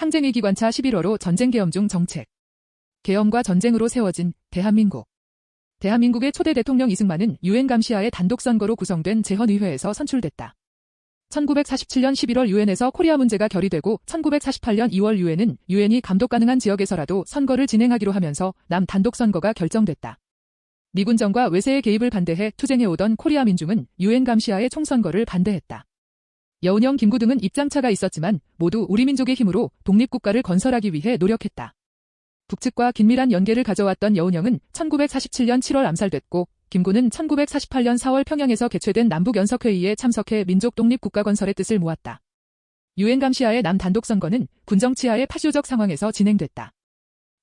항쟁의 기관차 11호로 전쟁 계엄 중 정책. 계엄과 전쟁으로 세워진 대한민국. 대한민국의 초대 대통령 이승만은 유엔 감시하에 단독 선거로 구성된 재헌의회에서 선출됐다. 1947년 11월 유엔에서 코리아 문제가 결의되고 1948년 2월 유엔이 감독 가능한 지역에서라도 선거를 진행하기로 하면서 남단독 선거가 결정됐다. 미군정과 외세의 개입을 반대해 투쟁해오던 코리아 민중은 유엔 감시하의 총선거를 반대했다. 여운형, 김구 등은 입장차가 있었지만 모두 우리 민족의 힘으로 독립국가를 건설하기 위해 노력했다. 북측과 긴밀한 연계를 가져왔던 여운형은 1947년 7월 암살됐고 김구는 1948년 4월 평양에서 개최된 남북연석회의에 참석해 민족 독립국가 건설의 뜻을 모았다. 유엔 감시하의 남단독 선거는 군정치하의 파쇼적 상황에서 진행됐다.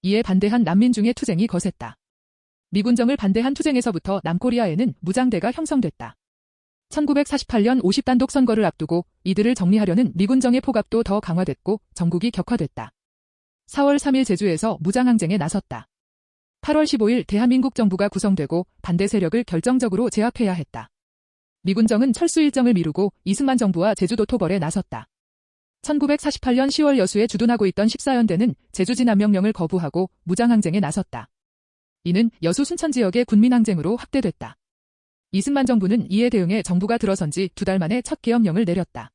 이에 반대한 난민중의 투쟁이 거셌다. 미군정을 반대한 투쟁에서부터 남코리아에는 무장대가 형성됐다. 1948년 50단독 선거를 앞두고 이들을 정리하려는 미군정의 포갑도 더 강화됐고 전국이 격화됐다. 4월 3일 제주에서 무장항쟁에 나섰다. 8월 15일 대한민국 정부가 구성되고 반대 세력을 결정적으로 제압해야 했다. 미군정은 철수 일정을 미루고 이승만 정부와 제주도 토벌에 나섰다. 1948년 10월 여수에 주둔하고 있던 14연대는 제주 진압 명령을 거부하고 무장항쟁에 나섰다. 이는 여수 순천 지역의 군민항쟁으로 확대됐다. 이승만 정부는 이에 대응해 정부가 들어선 지 2달 만에 첫 계엄령을 내렸다.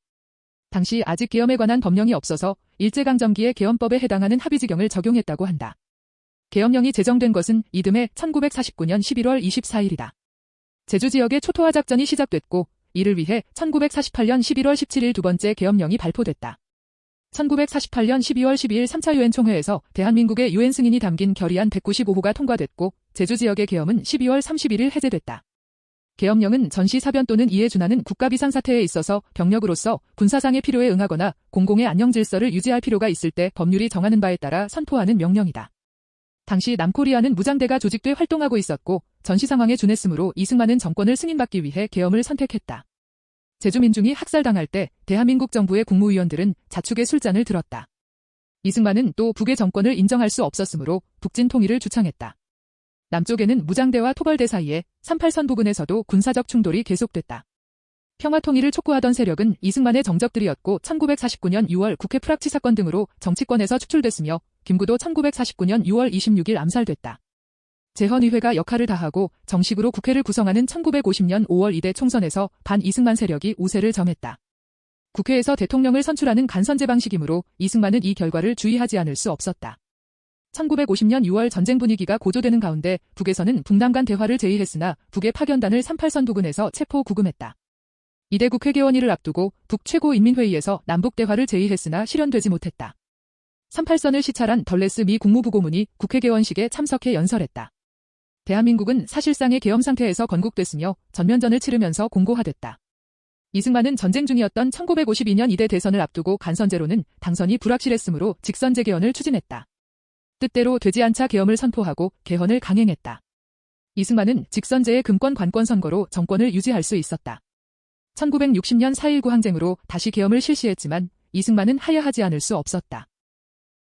당시 아직 계엄에 관한 법령이 없어서 일제강점기의 계엄법에 해당하는 합의지경을 적용했다고 한다. 계엄령이 제정된 것은 이듬해 1949년 11월 24일이다. 제주 지역의 초토화 작전이 시작됐고 이를 위해 1948년 11월 17일 두 번째 계엄령이 발표됐다. 1948년 12월 12일 3차 유엔 총회에서 대한민국의 유엔 승인이 담긴 결의안 195호가 통과됐고 제주 지역의 계엄은 12월 31일 해제됐다. 계엄령은 전시 사변 또는 이에 준하는 국가 비상사태에 있어서 병력으로서 군사상의 필요에 응하거나 공공의 안녕 질서를 유지할 필요가 있을 때 법률이 정하는 바에 따라 선포하는 명령이다. 당시 남코리아는 무장대가 조직돼 활동하고 있었고 전시 상황에 준했으므로 이승만은 정권을 승인받기 위해 계엄을 선택했다. 제주 민중이 학살당할 때 대한민국 정부의 국무위원들은 자축의 술잔을 들었다. 이승만은 또 북의 정권을 인정할 수 없었으므로 북진 통일을 주창했다. 남쪽에는 무장대와 토벌대 사이에 38선 부근에서도 군사적 충돌이 계속됐다. 평화통일을 촉구하던 세력은 이승만의 정적들이었고 1949년 6월 국회 프락치 사건 등으로 정치권에서 추출됐으며 김구도 1949년 6월 26일 암살됐다. 재헌의회가 역할을 다하고 정식으로 국회를 구성하는 1950년 5월 2대 총선에서 반이승만 세력이 우세를 점했다. 국회에서 대통령을 선출하는 간선제 방식이므로 이승만은 이 결과를 주의하지 않을 수 없었다. 1950년 6월 전쟁 분위기가 고조되는 가운데 북에서는 북남 간 대화를 제의했으나 북의 파견단을 38선 부근에서 체포 구금했다. 이대 국회 개원일을 앞두고 북 최고인민회의에서 남북 대화를 제의했으나 실현되지 못했다. 38선을 시찰한 덜레스 미 국무부 고문이 국회 개원식에 참석해 연설했다. 대한민국은 사실상의 계엄 상태에서 건국됐으며 전면전을 치르면서 공고화됐다. 이승만은 전쟁 중이었던 1952년 이대 대선을 앞두고 간선제로는 당선이 불확실했으므로 직선제 개헌을 추진했다. 뜻대로 되지 않자 계엄을 선포하고 개헌을 강행했다. 이승만은 직선제의 금권 관권 선거로 정권을 유지할 수 있었다. 1960년 4.19 항쟁으로 다시 계엄을 실시했지만 이승만은 하야하지 않을 수 없었다.